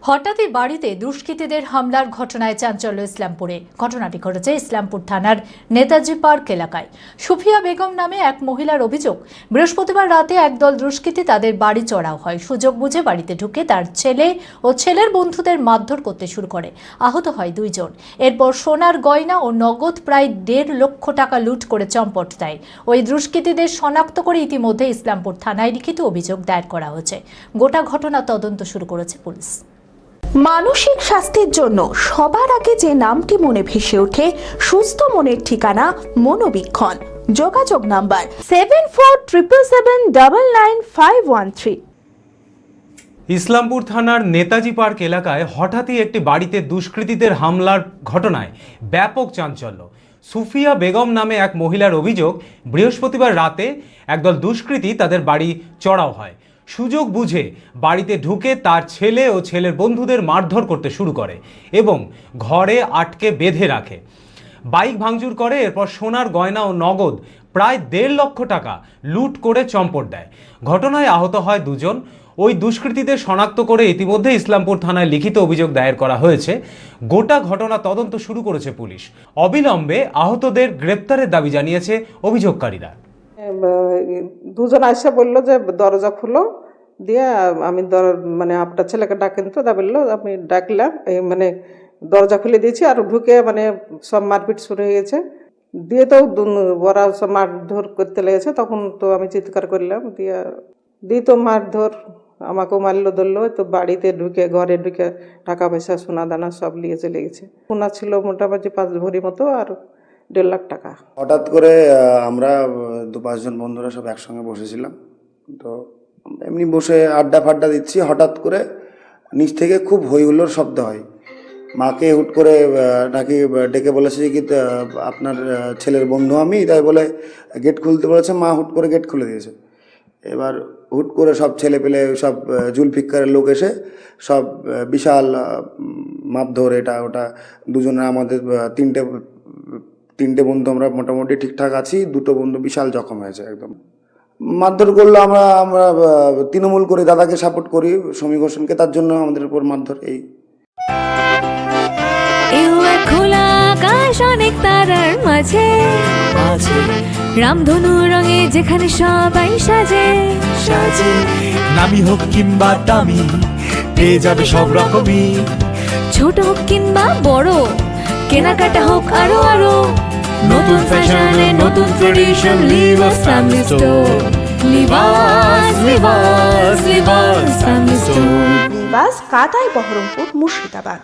হঠাৎই বাড়িতে দুষ্কৃতীদের হামলার ঘটনায় চাঞ্চল্য ইসলামপুরে। ঘটনাটি ঘটেছে ইসলামপুর থানার নেতাজি পার্ক এলাকায়। সুফিয়া বেগম নামে এক মহিলার অভিযোগ, বৃহস্পতিবার রাতে একদল দুষ্কৃতী তাদের বাড়ি চড়াও হয়। সুযোগ বুঝে বাড়িতে ঢুকে তার ছেলে ও ছেলের বন্ধুদের মারধর করতে শুরু করে। আহত হয় 2 জন। এরপর সোনার গয়না ও নগদ প্রায় 1.5 লক্ষ টাকা লুট করে চম্পট দেয়। ওই দুষ্কৃতীদের শনাক্ত করে ইতিমধ্যে ইসলামপুর থানায় লিখিত অভিযোগ দায়ের করা হয়েছে। গোটা ঘটনা তদন্ত শুরু করেছে পুলিশ। মানসিক স্বাস্থ্যের জন্য সবার আগে যে নামটি মনে ভেসে ওঠে, সুস্থ মনের ঠিকানা মনোবীক্ষণ। যোগাযোগ নাম্বার 7477799513। ইসলামপুর থানার নেতাজি পার্ক এলাকায় হঠাৎই একটি বাড়িতে দুষ্কৃতীদের হামলার ঘটনায় ব্যাপক চাঞ্চল্য। সুফিয়া বেগম নামে এক মহিলার অভিযোগ, বৃহস্পতিবার রাতে একদল দুষ্কৃতী তাদের বাড়ি চড়াও হয়। সুযোগ বুঝে বাড়িতে ঢুকে তার ছেলে ও ছেলের বন্ধুদের মারধর করতে শুরু করে এবং ঘরে আটকে বেঁধে রাখে। বাইক ভাঙচুর করে, এরপর সোনার গয়না ও নগদ প্রায় 1.5 লক্ষ টাকা লুট করে চম্পট দেয়। ঘটনায় আহত হয় 2 জন। ওই দুষ্কৃতীদের শনাক্ত করে ইতিমধ্যে ইসলামপুর থানায় লিখিত অভিযোগ দায়ের করা হয়েছে। গোটা ঘটনা তদন্ত শুরু করেছে পুলিশ। অবিলম্বে আহতদের গ্রেপ্তারের দাবি জানিয়েছে অভিযোগকারীরা। 2 জন এসে বললো যে দরজা খুলো, দিয়ে আমি মানে আপনার ছেলেকে ডাকেন তো, তা বললো। আমি ডাকলাম, এই মানে দরজা খুলে দিয়েছি, আর ঢুকে মানে সব মারপিট শুরু হয়ে গেছে। দিয়ে তো ওরা সব মারধর করতে লেগেছে। তখন তো আমি চিৎকার করলাম, দিয়ে তো মারধর আমাকেও মারলো ধরলো। তো বাড়িতে ঢুকে ঘরে ঢুকে টাকা পয়সা সোনা দানা সব নিয়ে চলে গেছে। সোনা ছিল মোটামুটি 5 ভরি মতো, আর 1.5 লাখ টাকা। হঠাৎ করে আমরা 2-5 জন বন্ধুরা সব একসঙ্গে বসেছিলাম। তো এমনি বসে আড্ডা ফাড্ডা দিচ্ছি, হঠাৎ করে নিচ থেকে খুব হই হুল্লোড় শব্দ হয়। মাকে হুট করে নাকি ডেকে বলেছে কি আপনার ছেলের বন্ধু আমি, তাই বলে গেট খুলতে বলেছে। মা হুট করে গেট খুলে দিয়েছে। এবার হুট করে সব ছেলে পেলে সব জুলফিকারের লোক এসে সব বিশাল মারধর, এটা ওটা। 2 জনের আমাদের 3টে বন্ধু আমরা মোটামুটি ঠিকঠাক আছি, 2টো বন্ধু বিশাল জখম হয়েছে একদম। মারধর করলো। আমরা তৃণমূল করি, দাদাকে সাপোর্ট করি, সমী ঘোষণকে, তার জন্য আমাদের উপর মারধর। এই খোলা আকাশ অনেক তারার মাঝে, রামধনু রঙে যেখানে সবাই সাজে সাজে। নামি হোক কিংবা দামি, পেয়ে যাবে সব রকমই। ছোট হোক কিংবা বড়, কেনাকাটা হোক আরো আরো। নতুন ফ্যাশনে নতুন tradition, Libas family store. Libas Libas Libas family store. নিবাস কাটাই বহরমপুর মুর্শিদাবাদ।